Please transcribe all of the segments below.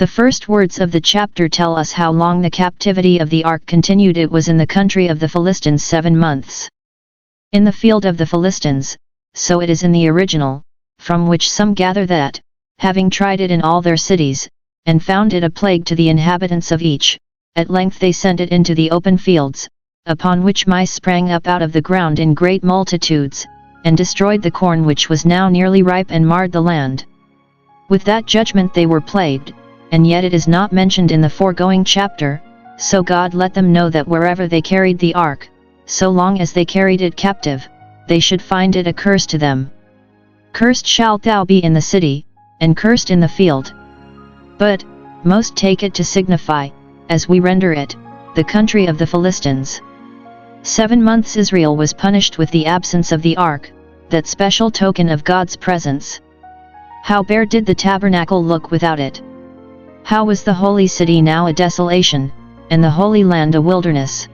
The first words of the chapter tell us how long the captivity of the ark continued. It was in the country of the Philistines 7 months. In the field of the Philistines, so it is in the original, from which some gather that, having tried it in all their cities, and found it a plague to the inhabitants of each, at length they sent it into the open fields, upon which mice sprang up out of the ground in great multitudes, and destroyed the corn which was now nearly ripe and marred the land. With that judgment they were plagued, and yet it is not mentioned in the foregoing chapter, so God let them know that wherever they carried the ark, so long as they carried it captive, they should find it a curse to them. Cursed shalt thou be in the city, and cursed in the field. But, most take it to signify, as we render it, the country of the Philistines. 7 months Israel was punished with the absence of the ark, that special token of God's presence. How bare did the tabernacle look without it! How was the holy city now a desolation, and the holy land a wilderness!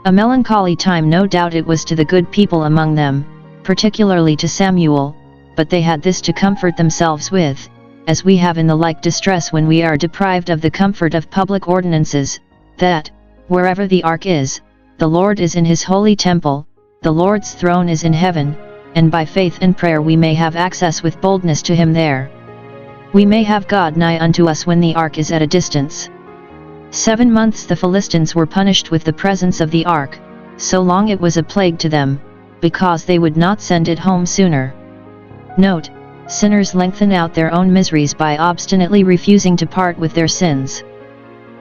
A melancholy time no doubt it was to the good people among them, particularly to Samuel, but they had this to comfort themselves with, as we have in the like distress when we are deprived of the comfort of public ordinances, that, wherever the ark is, the Lord is in his holy temple, the Lord's throne is in heaven, and by faith and prayer we may have access with boldness to him there. We may have God nigh unto us when the ark is at a distance. 7 months the Philistines were punished with the presence of the ark, so long it was a plague to them, because they would not send it home sooner. Note, sinners lengthen out their own miseries by obstinately refusing to part with their sins.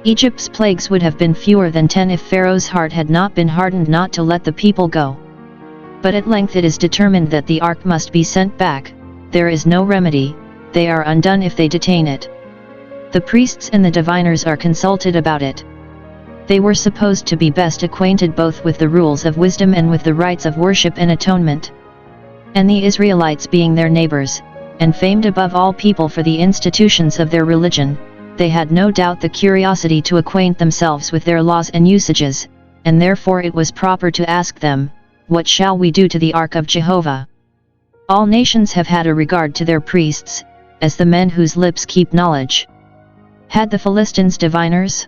Egypt's plagues would have been fewer than 10 if Pharaoh's heart had not been hardened not to let the people go. But at length it is determined that the ark must be sent back. There is no remedy, they are undone if they detain it. The priests and the diviners are consulted about it. They were supposed to be best acquainted both with the rules of wisdom and with the rites of worship and atonement. And the Israelites being their neighbors, and famed above all people for the institutions of their religion, they had no doubt the curiosity to acquaint themselves with their laws and usages, and therefore it was proper to ask them, "What shall we do to the ark of Jehovah?" All nations have had a regard to their priests, as the men whose lips keep knowledge. Had the Philistines diviners?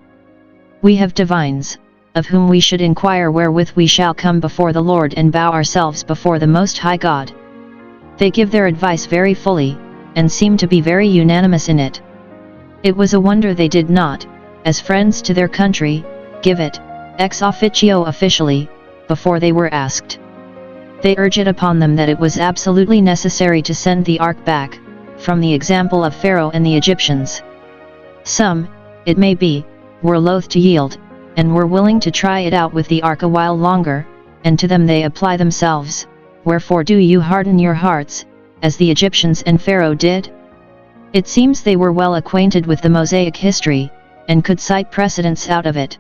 We have divines, of whom we should inquire wherewith we shall come before the Lord and bow ourselves before the Most High God. They give their advice very fully, and seem to be very unanimous in it. It was a wonder they did not, as friends to their country, give it, ex officio officially, before they were asked. They urge it upon them that it was absolutely necessary to send the ark back, from the example of Pharaoh and the Egyptians. Some, it may be, were loath to yield, and were willing to try it out with the ark a while longer, and to them they apply themselves, "Wherefore do you harden your hearts, as the Egyptians and Pharaoh did?" It seems they were well acquainted with the Mosaic history, and could cite precedents out of it.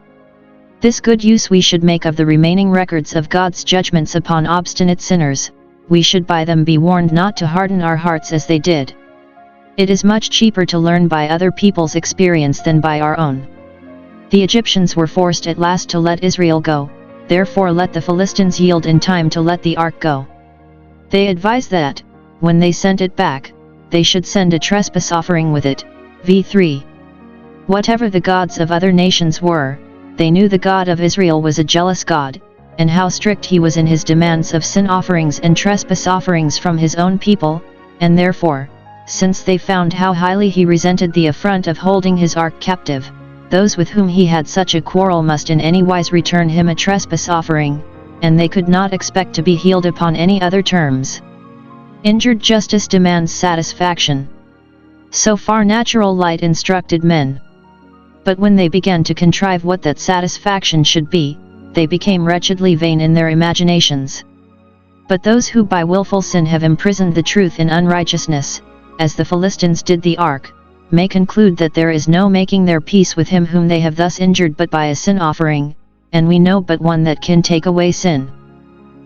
This good use we should make of the remaining records of God's judgments upon obstinate sinners. We should by them be warned not to harden our hearts as they did. It is much cheaper to learn by other people's experience than by our own. The Egyptians were forced at last to let Israel go, therefore let the Philistines yield in time to let the ark go. They advised that, when they sent it back, they should send a trespass offering with it. v. Whatever the gods of other nations were, they knew the God of Israel was a jealous God, and how strict he was in his demands of sin offerings and trespass offerings from his own people, and therefore, since they found how highly he resented the affront of holding his ark captive, those with whom he had such a quarrel must in any wise return him a trespass offering, and they could not expect to be healed upon any other terms. Injured justice demands satisfaction. So far natural light instructed men. But when they began to contrive what that satisfaction should be, they became wretchedly vain in their imaginations. But those who by willful sin have imprisoned the truth in unrighteousness, as the Philistines did the ark, may conclude that there is no making their peace with him whom they have thus injured but by a sin offering, and we know but one that can take away sin.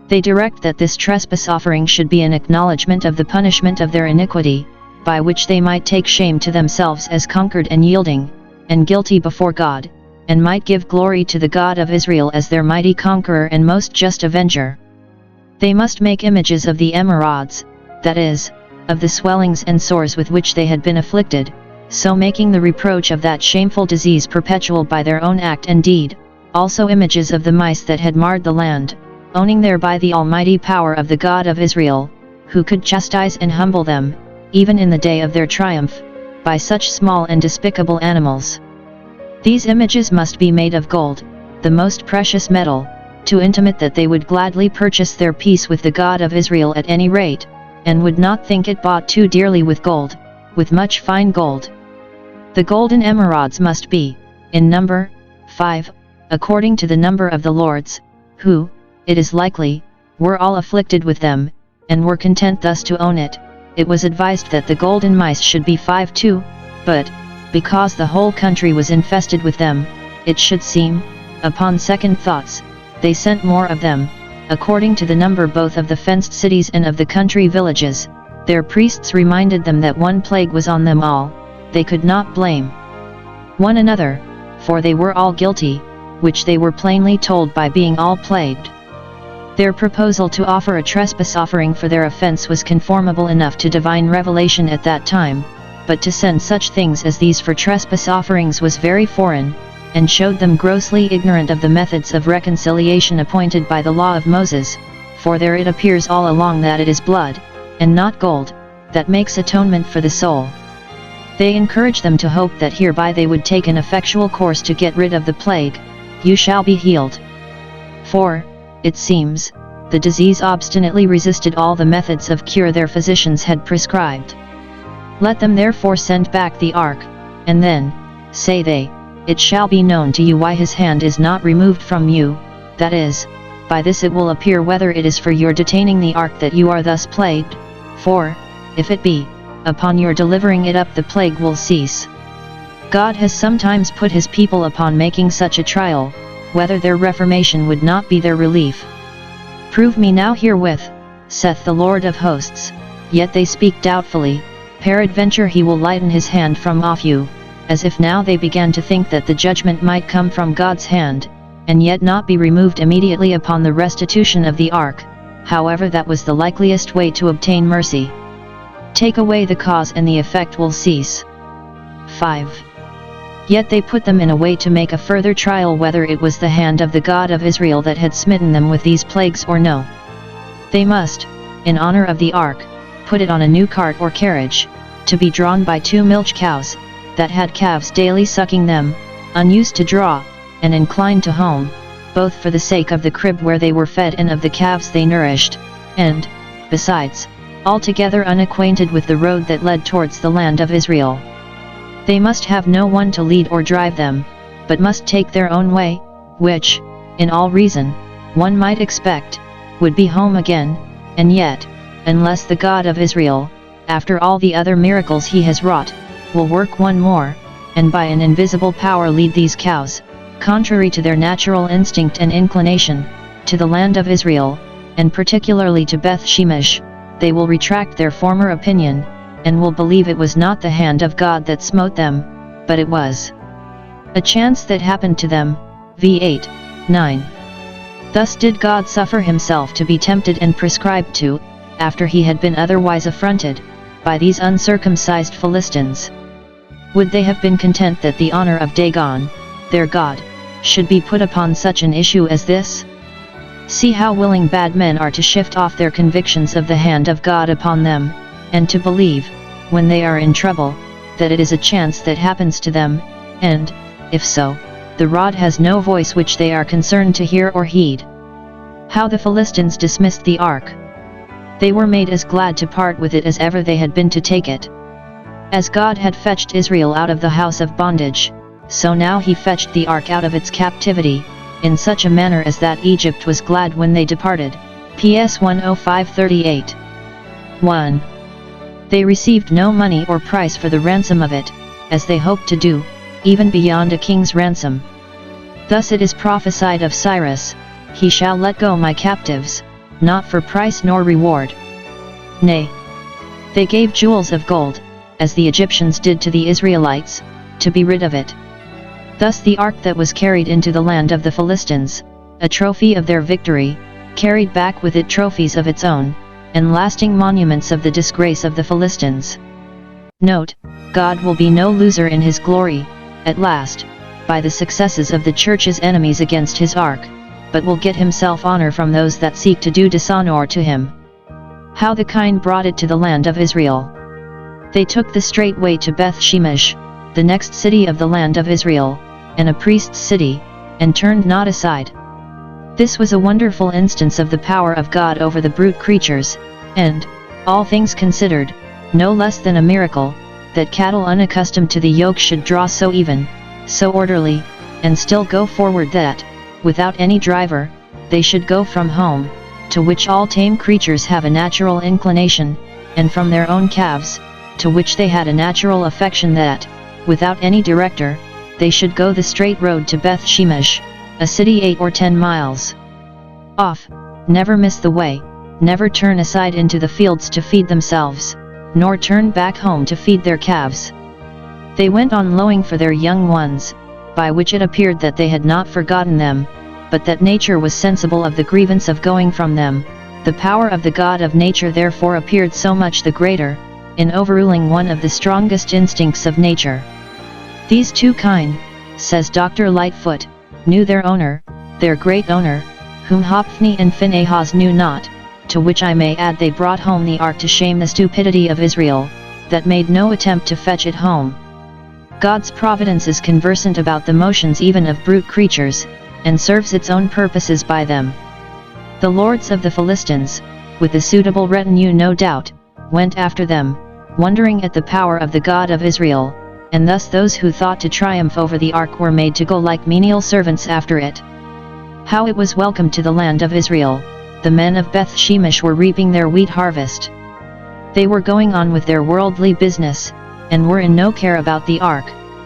They direct that this trespass offering should be an acknowledgment of the punishment of their iniquity, by which they might take shame to themselves as conquered and yielding, and guilty before God, and might give glory to the God of Israel as their mighty conqueror and most just avenger. They must make images of the emerods, that is, of the swellings and sores with which they had been afflicted, so making the reproach of that shameful disease perpetual by their own act and deed, also images of the mice that had marred the land, owning thereby the almighty power of the God of Israel, who could chastise and humble them, even in the day of their triumph, by such small and despicable animals. These images must be made of gold, the most precious metal, to intimate that they would gladly purchase their peace with the God of Israel at any rate, and would not think it bought too dearly with gold, with much fine gold. The golden emerods must be, in number, 5, according to the number of the lords, who, it is likely, were all afflicted with them, and were content thus to own it. It was advised that the golden mice should be 5 too, but, because the whole country was infested with them, it should seem, upon second thoughts, they sent more of them, according to the number both of the fenced cities and of the country villages. Their priests reminded them that one plague was on them all. They could not blame one another, for they were all guilty, which they were plainly told by being all plagued. Their proposal to offer a trespass offering for their offense was conformable enough to divine revelation at that time, but to send such things as these for trespass offerings was very foreign, and showed them grossly ignorant of the methods of reconciliation appointed by the law of Moses, for there it appears all along that it is blood, and not gold, that makes atonement for the soul. They encourage them to hope that hereby they would take an effectual course to get rid of the plague. You shall be healed. For, it seems, the disease obstinately resisted all the methods of cure their physicians had prescribed. Let them therefore send back the ark, and then, say they, it shall be known to you why his hand is not removed from you, that is, by this it will appear whether it is for your detaining the ark that you are thus plagued, for, if it be, upon your delivering it up the plague will cease. God has sometimes put his people upon making such a trial, whether their reformation would not be their relief. Prove me now herewith, saith the Lord of hosts, yet they speak doubtfully, peradventure he will lighten his hand from off you, as if now they began to think that the judgment might come from God's hand, and yet not be removed immediately upon the restitution of the ark, however that was the likeliest way to obtain mercy. Take away the cause and the effect will cease. 5. Yet they put them in a way to make a further trial whether it was the hand of the God of Israel that had smitten them with these plagues or no. They must, in honor of the ark, put it on a new cart or carriage, to be drawn by 2 milch cows, that had calves daily sucking them, unused to draw, and inclined to home, both for the sake of the crib where they were fed and of the calves they nourished, and, besides, altogether unacquainted with the road that led towards the land of Israel. They must have no one to lead or drive them, but must take their own way, which, in all reason, one might expect, would be home again, and yet, unless the God of Israel, after all the other miracles he has wrought, will work one more, and by an invisible power lead these cows, contrary to their natural instinct and inclination, to the land of Israel, and particularly to Beth Shemesh, they will retract their former opinion, and will believe it was not the hand of God that smote them, but it was a chance that happened to them. v. 8:9. Thus did God suffer himself to be tempted and prescribed to, after he had been otherwise affronted, by these uncircumcised Philistines. Would they have been content that the honor of Dagon, their God, should be put upon such an issue as this? See how willing bad men are to shift off their convictions of the hand of God upon them, and to believe, when they are in trouble, that it is a chance that happens to them, and, if so, the rod has no voice which they are concerned to hear or heed. How the Philistines dismissed the ark! They were made as glad to part with it as ever they had been to take it. As God had fetched Israel out of the house of bondage, so now he fetched the ark out of its captivity, in such a manner as that Egypt was glad when they departed. PS 105:38. 1. They received no money or price for the ransom of it, as they hoped to do, even beyond a king's ransom. Thus it is prophesied of Cyrus, he shall let go my captives, not for price nor reward. Nay, they gave jewels of gold, as the Egyptians did to the Israelites, to be rid of it. Thus the ark that was carried into the land of the Philistines, a trophy of their victory, carried back with it trophies of its own, and lasting monuments of the disgrace of the Philistines. Note, God will be no loser in his glory, at last, by the successes of the church's enemies against his ark, but will get himself honor from those that seek to do dishonor to him. How the kind brought it to the land of Israel. They took the straight way to Beth Shemesh, the next city of the land of Israel, and a priest's city, and turned not aside. This was a wonderful instance of the power of God over the brute creatures, and, all things considered, no less than a miracle, that cattle unaccustomed to the yoke should draw so even, so orderly, and still go forward, that, without any driver, they should go from home, to which all tame creatures have a natural inclination, and from their own calves, to which they had a natural affection, that, without any director, they should go the straight road to Beth Shemesh, a city 8 or 10 miles off, never miss the way, never turn aside into the fields to feed themselves, nor turn back home to feed their calves. They went on lowing for their young ones, by which it appeared that they had not forgotten them, but that nature was sensible of the grievance of going from them. The power of the God of nature therefore appeared so much the greater, in overruling one of the strongest instincts of nature. These two kine, says Dr. Lightfoot, knew their owner, their great owner, whom Hophni and Phinehas knew not, to which I may add they brought home the ark to shame the stupidity of Israel, that made no attempt to fetch it home. God's providence is conversant about the motions even of brute creatures, and serves its own purposes by them. The lords of the Philistines, with a suitable retinue no doubt, went after them, wondering at the power of the God of Israel, and thus those who thought to triumph over the ark were made to go like menial servants after it. How it was welcome to the land of Israel! The men of Beth Shemesh were reaping their wheat harvest. They were going on with their worldly business, and were in no care about the ark,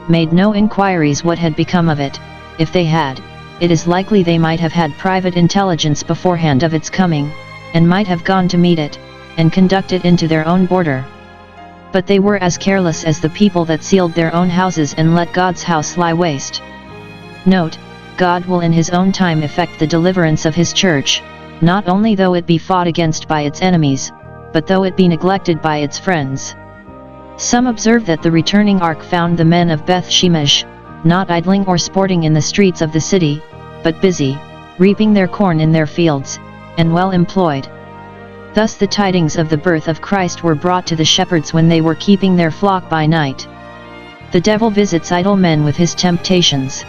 made no inquiries what had become of it. If they had, it is likely they might have had private intelligence beforehand of its coming, and might have gone to meet it, and conduct it into their own border. But they were as careless as the people that sealed their own houses and let God's house lie waste. Note, God will in his own time effect the deliverance of his church, not only though it be fought against by its enemies, but though it be neglected by its friends. Some observe that the returning ark found the men of Beth Shemesh, not idling or sporting in the streets of the city, but busy, reaping their corn in their fields, and well employed. Thus the tidings of the birth of Christ were brought to the shepherds when they were keeping their flock by night. The devil visits idle men with his temptations.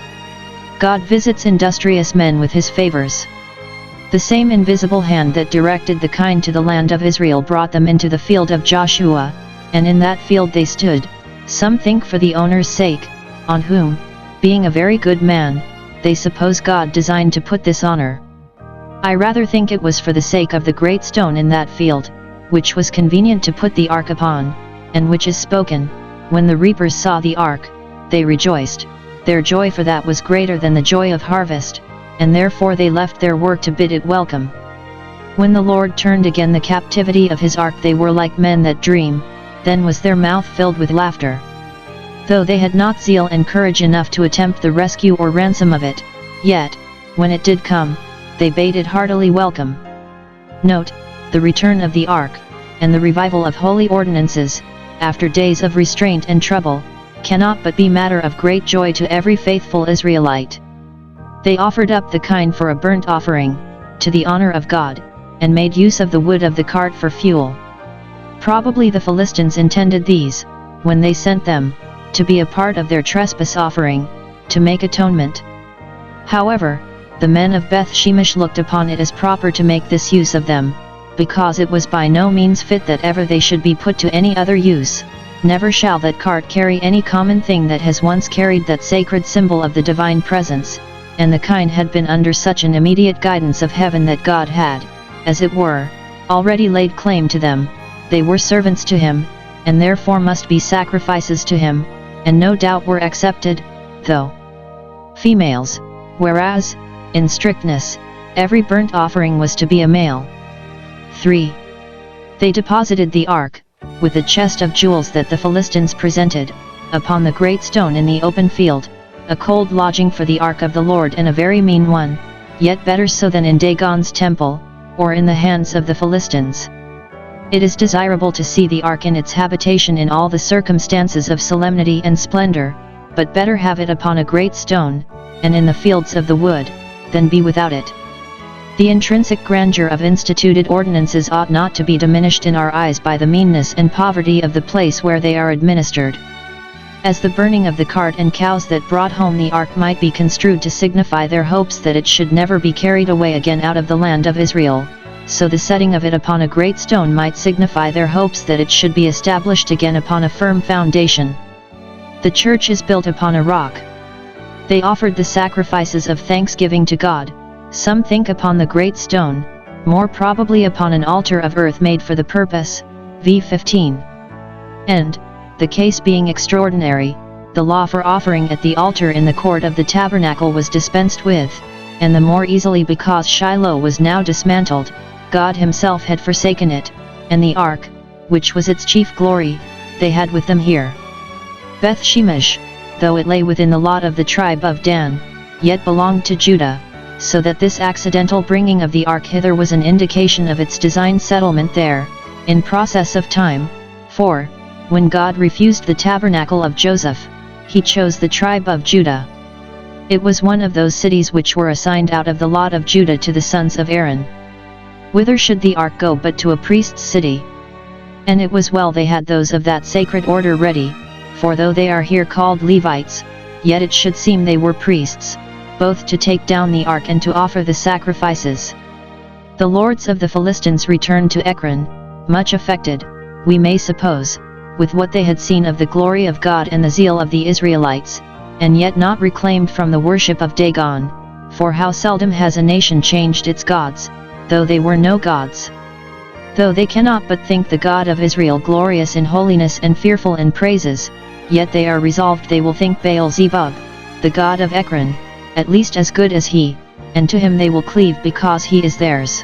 God visits industrious men with his favors. The same invisible hand that directed the kine to the land of Israel brought them into the field of Joshua, and in that field they stood, some think for the owner's sake, on whom, being a very good man, they suppose God designed to put this honor. I rather think it was for the sake of the great stone in that field, which was convenient to put the ark upon, and which is spoken, when the reapers saw the ark, they rejoiced, their joy for that was greater than the joy of harvest, and therefore they left their work to bid it welcome. When the Lord turned again the captivity of his ark, they were like men that dream, then was their mouth filled with laughter. Though they had not zeal and courage enough to attempt the rescue or ransom of it, yet, when it did come, they bade it heartily welcome. Note, the return of the ark, and the revival of holy ordinances, after days of restraint and trouble, cannot but be matter of great joy to every faithful Israelite. They offered up the kine for a burnt offering, to the honor of God, and made use of the wood of the cart for fuel. Probably the Philistines intended these, when they sent them, to be a part of their trespass offering, to make atonement. However, the men of Beth Shemesh looked upon it as proper to make this use of them, because it was by no means fit that ever they should be put to any other use. Never shall that cart carry any common thing that has once carried that sacred symbol of the divine presence, and the kine had been under such an immediate guidance of heaven that God had, as it were, already laid claim to them. They were servants to him, and therefore must be sacrifices to him, and no doubt were accepted, though females, whereas, in strictness, every burnt offering was to be a male. 3. They deposited the ark, with the chest of jewels that the Philistines presented, upon the great stone in the open field, a cold lodging for the ark of the Lord, and a very mean one, yet better so than in Dagon's temple, or in the hands of the Philistines. It is desirable to see the ark in its habitation in all the circumstances of solemnity and splendor, but better have it upon a great stone, and in the fields of the wood, than be without it. The intrinsic grandeur of instituted ordinances ought not to be diminished in our eyes by the meanness and poverty of the place where they are administered. As the burning of the cart and cows that brought home the ark might be construed to signify their hopes that it should never be carried away again out of the land of Israel, so the setting of it upon a great stone might signify their hopes that it should be established again upon a firm foundation. The church is built upon a rock. They offered the sacrifices of thanksgiving to God, some think upon the great stone, more probably upon an altar of earth made for the purpose, v. 15. And, the case being extraordinary, the law for offering at the altar in the court of the tabernacle was dispensed with, and the more easily because Shiloh was now dismantled, God himself had forsaken it, and the ark, which was its chief glory, they had with them here. Beth Shemesh, though it lay within the lot of the tribe of Dan, yet belonged to Judah, so that this accidental bringing of the ark hither was an indication of its designed settlement there, in process of time, for, when God refused the tabernacle of Joseph, he chose the tribe of Judah. It was one of those cities which were assigned out of the lot of Judah to the sons of Aaron. Whither should the ark go but to a priest's city? And it was well they had those of that sacred order ready, for though they are here called Levites, yet it should seem they were priests, both to take down the ark and to offer the sacrifices. The lords of the Philistines returned to Ekron, much affected, we may suppose, with what they had seen of the glory of God and the zeal of the Israelites, and yet not reclaimed from the worship of Dagon, for how seldom has a nation changed its gods, though they were no gods. Though they cannot but think the God of Israel glorious in holiness and fearful in praises, yet they are resolved they will think Baal-zebub, the god of Ekron, at least as good as he, and to him they will cleave because he is theirs.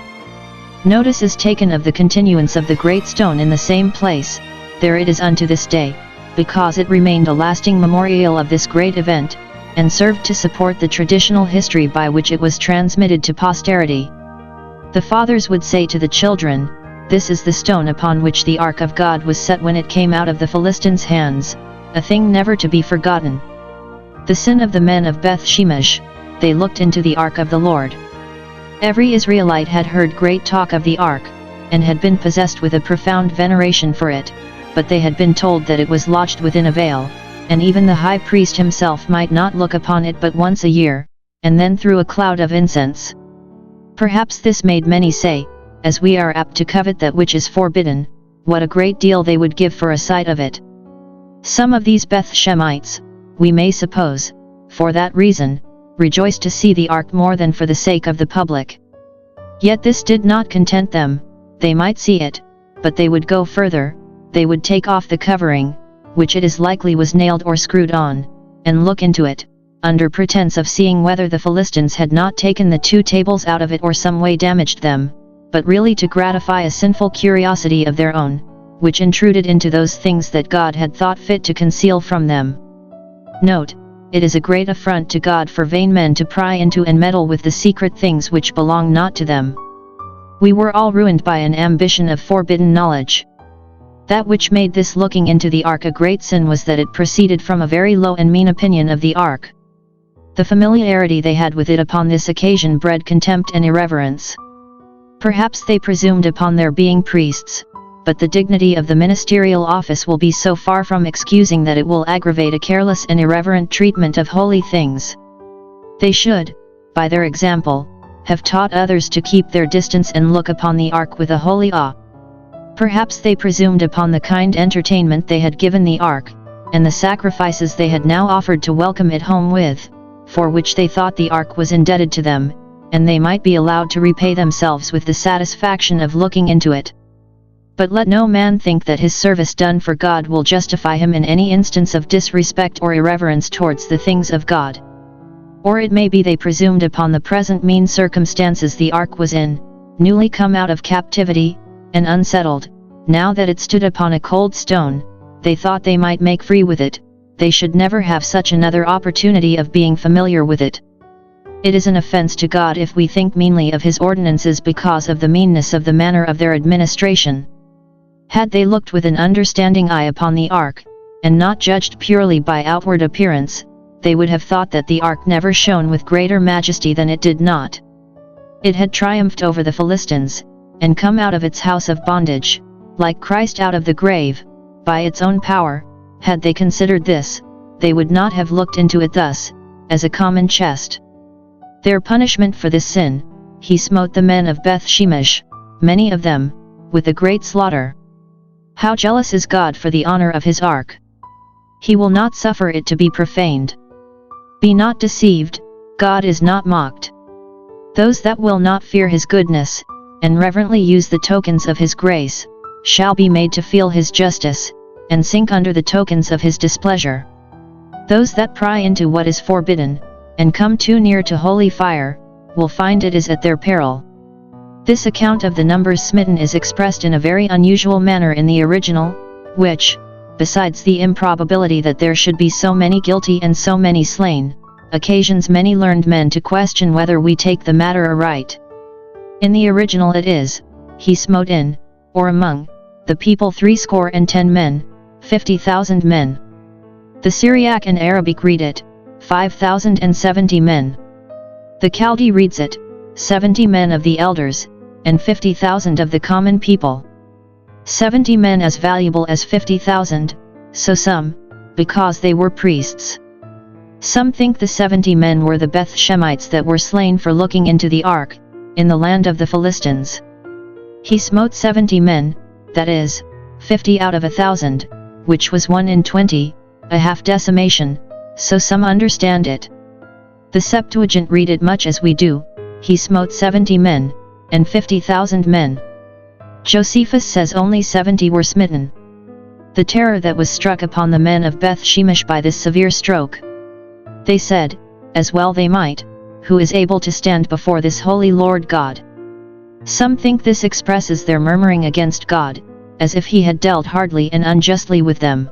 Notice is taken of the continuance of the great stone in the same place, there it is unto this day, because it remained a lasting memorial of this great event, and served to support the traditional history by which it was transmitted to posterity. The fathers would say to the children, "This is the stone upon which the ark of God was set when it came out of the Philistines' hands, a thing never to be forgotten." The sin of the men of Beth Shemesh, they looked into the ark of the Lord. Every Israelite had heard great talk of the ark, and had been possessed with a profound veneration for it, but they had been told that it was lodged within a veil, and even the high priest himself might not look upon it but once a year, and then through a cloud of incense. Perhaps this made many say, as we are apt to covet that which is forbidden, what a great deal they would give for a sight of it. Some of these Beth Shemites, we may suppose, for that reason, rejoiced to see the ark more than for the sake of the public. Yet this did not content them, they might see it, but they would go further, they would take off the covering, which it is likely was nailed or screwed on, and look into it, under pretense of seeing whether the Philistines had not taken the 2 tables out of it or some way damaged them, but really to gratify a sinful curiosity of their own, which intruded into those things that God had thought fit to conceal from them. Note, it is a great affront to God for vain men to pry into and meddle with the secret things which belong not to them. We were all ruined by an ambition of forbidden knowledge. That which made this looking into the ark a great sin was that it proceeded from a very low and mean opinion of the ark. The familiarity they had with it upon this occasion bred contempt and irreverence. Perhaps they presumed upon their being priests, but the dignity of the ministerial office will be so far from excusing that it will aggravate a careless and irreverent treatment of holy things. They should, by their example, have taught others to keep their distance and look upon the ark with a holy awe. Perhaps they presumed upon the kind entertainment they had given the ark, and the sacrifices they had now offered to welcome it home with, for which they thought the ark was indebted to them, and they might be allowed to repay themselves with the satisfaction of looking into it. But let no man think that his service done for God will justify him in any instance of disrespect or irreverence towards the things of God. Or it may be they presumed upon the present mean circumstances the ark was in, newly come out of captivity, and unsettled, now that it stood upon a cold stone, they thought they might make free with it, they should never have such another opportunity of being familiar with it. It is an offense to God if we think meanly of his ordinances because of the meanness of the manner of their administration. Had they looked with an understanding eye upon the ark, and not judged purely by outward appearance, they would have thought that the ark never shone with greater majesty than it did not. It had triumphed over the Philistines, and come out of its house of bondage, like Christ out of the grave, by its own power. Had they considered this, they would not have looked into it thus, as a common chest. Their punishment for this sin, he smote the men of Beth Shemesh, many of them, with a great slaughter. How jealous is God for the honor of his ark! He will not suffer it to be profaned. Be not deceived, God is not mocked. Those that will not fear his goodness, and reverently use the tokens of his grace, shall be made to feel his justice, and sink under the tokens of his displeasure. Those that pry into what is forbidden, and come too near to holy fire, will find it is at their peril. This account of the numbers smitten is expressed in a very unusual manner in the original, which, besides the improbability that there should be so many guilty and so many slain, occasions many learned men to question whether we take the matter aright. In the original it is, he smote in, or among, the people 70 men, 50,000 men. The Syriac and Arabic read it, 5,070 men. The Chaldee reads it, 70 men of the elders, and 50,000 of the common people. 70 men as valuable as 50,000, so some, because they were priests. Some think the 70 men were the Beth Shemites that were slain for looking into the ark, in the land of the Philistines. He smote 70 men, that is, 50 out of 1,000, which was 1 in 20, a half decimation, so some understand it. The Septuagint read it much as we do, he smote 70 men, and 50,000 men. Josephus says only 70 were smitten. The terror that was struck upon the men of Beth Shemesh by this severe stroke. They said, as well they might, who is able to stand before this holy Lord God? Some think this expresses their murmuring against God, as if he had dealt hardly and unjustly with them.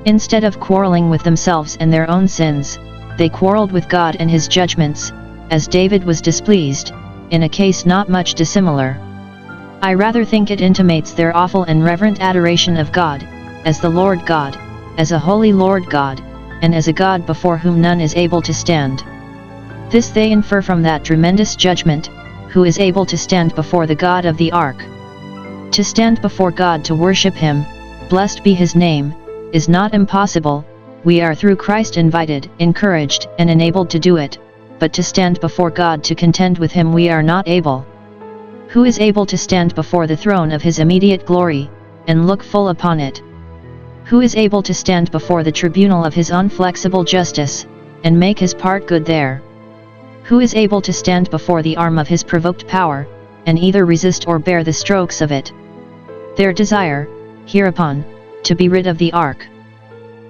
Instead of quarreling with themselves and their own sins, they quarreled with God and his judgments, as David was displeased, in a case not much dissimilar. I rather think it intimates their awful and reverent adoration of God, as the Lord God, as a holy Lord God, and as a God before whom none is able to stand. This they infer from that tremendous judgment, who is able to stand before the God of the ark. To stand before God to worship him, blessed be his name, is not impossible. We are through Christ invited, encouraged, and enabled to do it, but to stand before God to contend with him we are not able. Who is able to stand before the throne of his immediate glory, and look full upon it? Who is able to stand before the tribunal of his inflexible justice, and make his part good there? Who is able to stand before the arm of his provoked power, and either resist or bear the strokes of it? Their desire, hereupon, to be rid of the ark.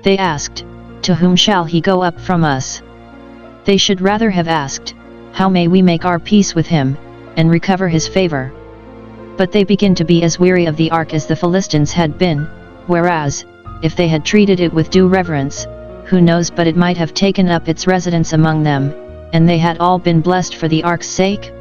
They asked, to whom shall he go up from us? They should rather have asked, how may we make our peace with him, and recover his favor? But they begin to be as weary of the ark as the Philistines had been, whereas, if they had treated it with due reverence, who knows but it might have taken up its residence among them, and they had all been blessed for the ark's sake?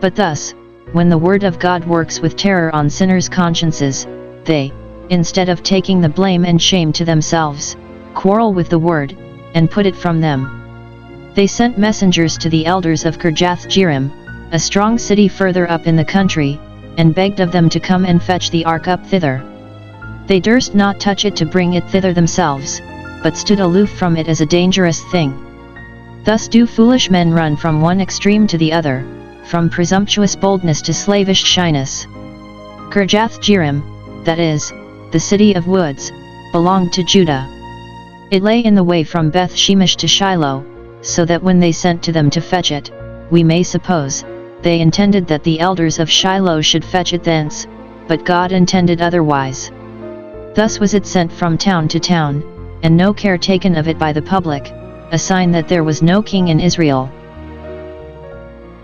But thus, when the word of God works with terror on sinners' consciences, they, instead of taking the blame and shame to themselves, quarrel with the word, and put it from them. They sent messengers to the elders of Kirjath-jearim, a strong city further up in the country, and begged of them to come and fetch the ark up thither. They durst not touch it to bring it thither themselves, but stood aloof from it as a dangerous thing. Thus do foolish men run from one extreme to the other, from presumptuous boldness to slavish shyness. Kirjath-jearim, that is, the city of woods, belonged to Judah. It lay in the way from Beth Shemesh to Shiloh, so that when they sent to them to fetch it, we may suppose, they intended that the elders of Shiloh should fetch it thence, but God intended otherwise. Thus was it sent from town to town, and no care taken of it by the public, a sign that there was no king in Israel.